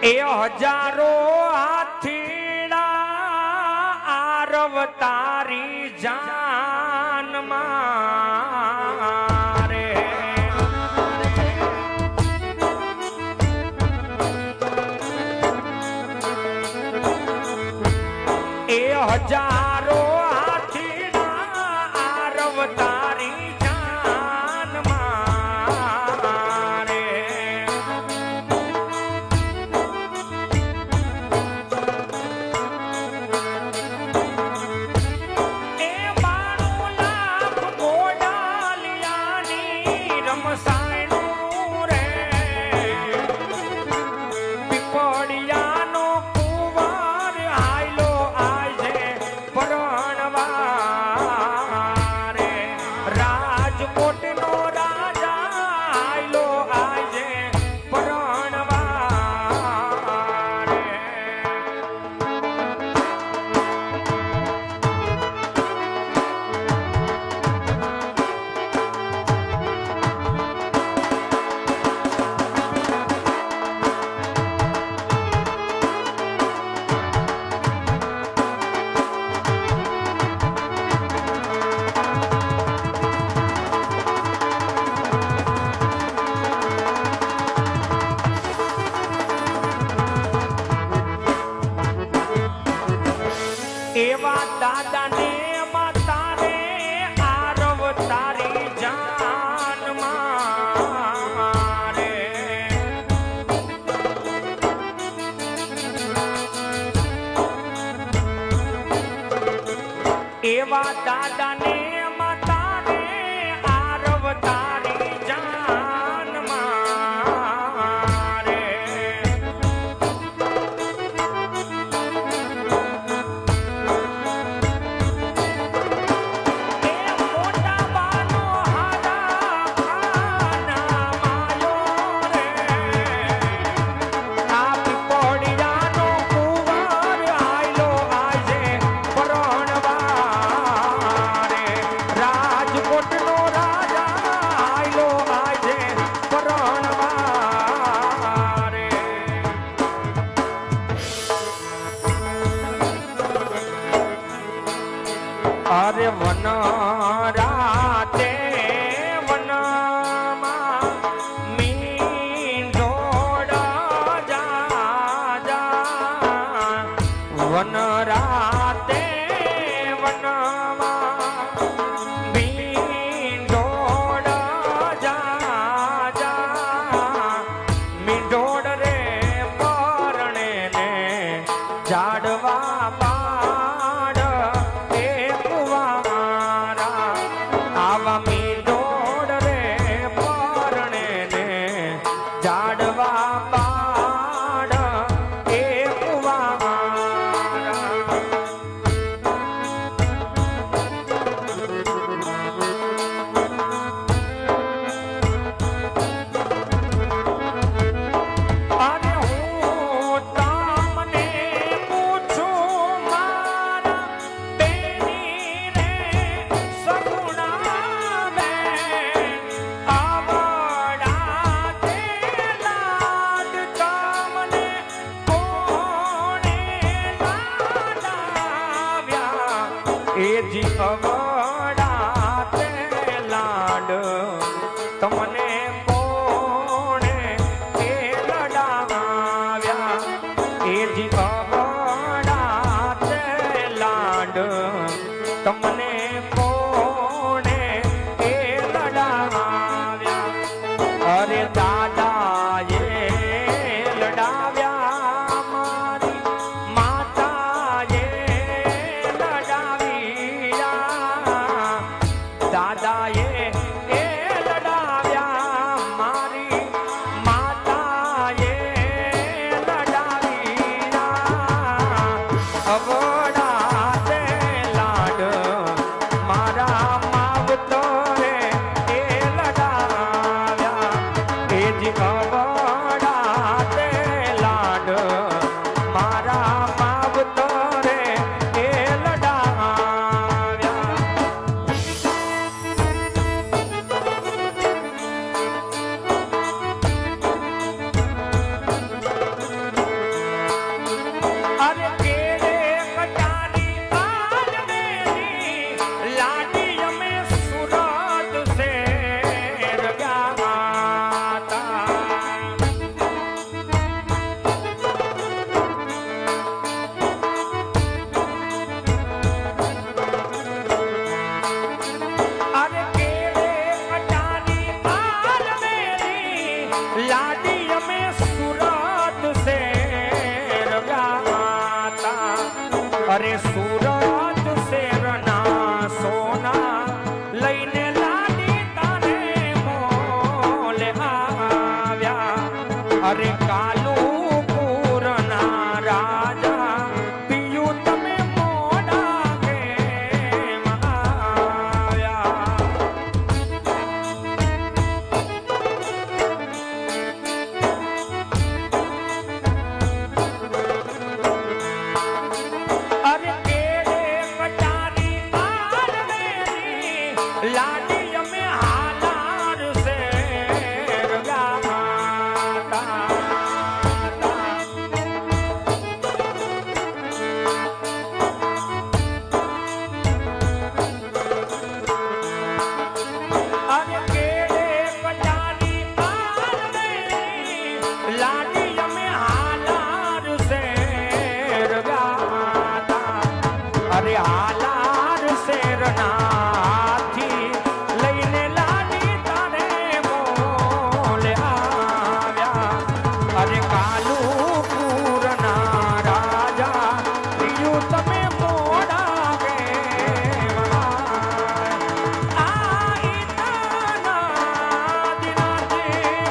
એ હજારો હાથીડા આરવ તારી જાન મારે એ હજારો હાથીડા આરવ તારી જાન મારે એ 92 લાખ ગોડાલિયાની રમસાયનું રે પીપળિયાનો કુંવર આયલો આજે પરણવા રે રાજકોટનો રાજા આયલો આજે પરણવા રે એવા દાદાને માતા રે આરવ તારી જાન મારે એવા દાદાને માતા રે આરવ તારી જાન મારે અરે વન રાતે વનમાં મીંઢોળ જા વન રાતે વનમાં મીંઢોળ જા મીંઢોળ રે પરણે ને ઝાડવા પાડ એ કુંવારા આવા મીંઢોળ રે પરણે ને ઝાડવા પાડ એ કુંવારા અને હું તમને પૂછું મારા બેની રે સગુણા બેન આવડા તે લાડ તમને કોણે લાડાવ્યા એ જી અવડા તે લાડ તમને કોણે એ લડાવ્યા એ જી અવડા તે લાડ તમને કોણે એ લડાવ્યા અરે દાદાએ લડાવ્યા મારી માતાએ લડાવ્યા દાદાએ એ લડાવ્યા મારી માતાએ લડાવ્યા અવડા તે લાડ મારા માવતો રે એ લડાવ્યા એ જ અવડા તે લાડ મારા માવતો રે એ લડાવ્યા लाडी में सूरत से रगाता अरे सूरत से रना सोना लईने लाडी ताने मोले आव्या अरे कालू पूरना राजा पियू तमे मोड़ा के महाव्या अरे केड़े कटारी आर मेरी लाडी में हालार से रगाता अरे केड़े कटारी आर मेरी लाडी में हालार से रगाता अरे हालार से रनाथी लईने लाडी ताने मोले आव्या अरे कालू पूरना राजा पियू तमे मोड़ा के आई ताना दिना जे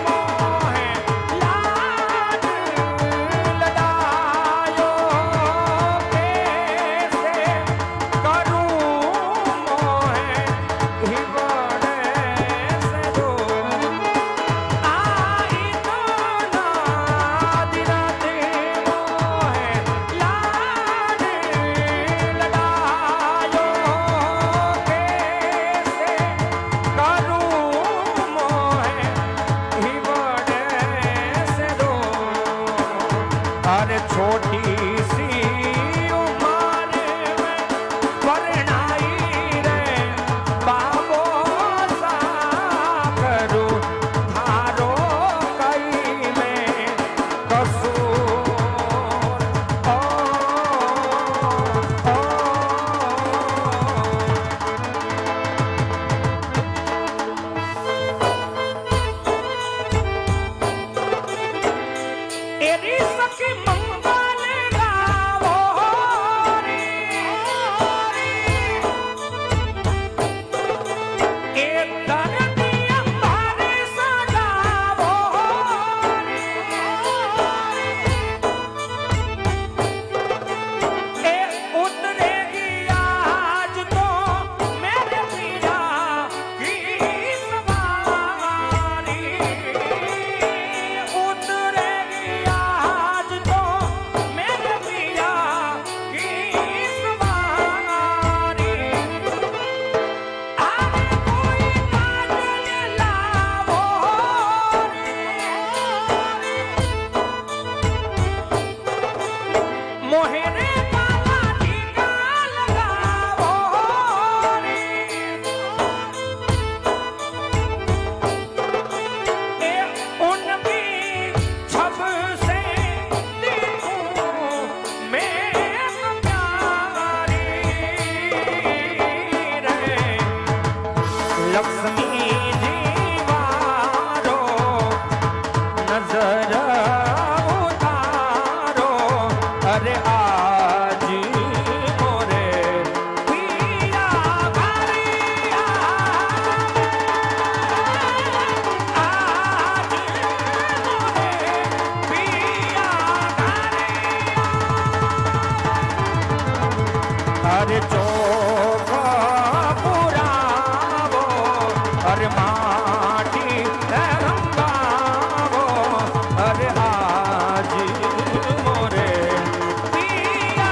मोहे लाड लडायो कैसे करूं मोहे हिवड़े से दो आई ताना दिना जे मोहे लाड लडायो कैसे करूं मोहे हिवड़े से दो अरे छोटी सी उम्र में परनाई रे बाबो सा करूं थारो कई में कसूर ओ एरी सखी मंगल गावो रे ए धरती अंबारे सजावो रे ए उतरेगी आज तो मेरे पिया की सवारी उतरेगी आज तो मेरे पिया की सवारी आने कोई काजल लावो रे मोहरे काला टीका लगावो रे ए उनकी छब से देखूं मैं तो प्यारी रे लक्ष्मी जीवारो नजर उतारो अरे आज मोरे पिया घरिया आज मोरे पिया घरिया अरे चोखा पुरावो अरे माटी रंगावो अरे आज मोरे पिया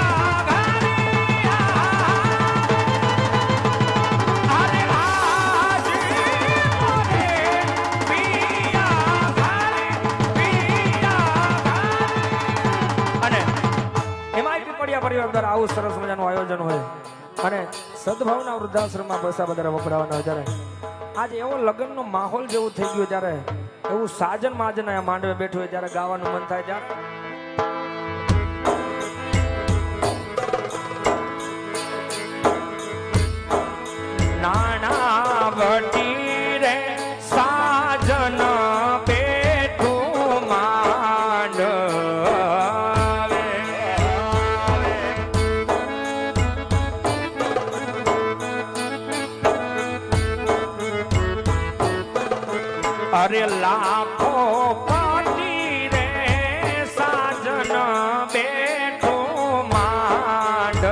घरिया अरे आज मोरे पिया घरिया અને એમાંય પીપળિયા પરિવાર અંદર આવું સરસ મજાનું આયોજન હોય અને સદભાવના વૃદ્ધાશ્રમમાં પૈસા બધા વપરાવાના હોય ત્યારે આજે એવો લગ્નનો માહોલ જેવું થઈ ગયો ત્યારે એવું સાજન માજન અહીંયા માંડવે બેઠું હોય ત્યારે ગાવાનું મન થાય ત્યારે નાના વટી રે સાજન પેટ અરે લાખો પાટી રે સાજન બેઠો માંડવે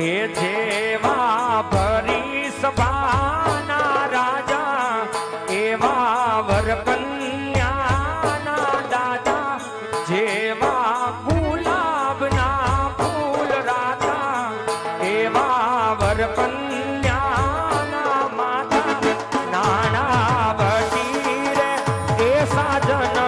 એ જેવા ભરી સભાના રાજા એવા વરકન્યાના દાદા જેવા ગુલાબના ફૂલ રાતા એવા વરકન્યાના માતા નાના બટી રે એ સાજન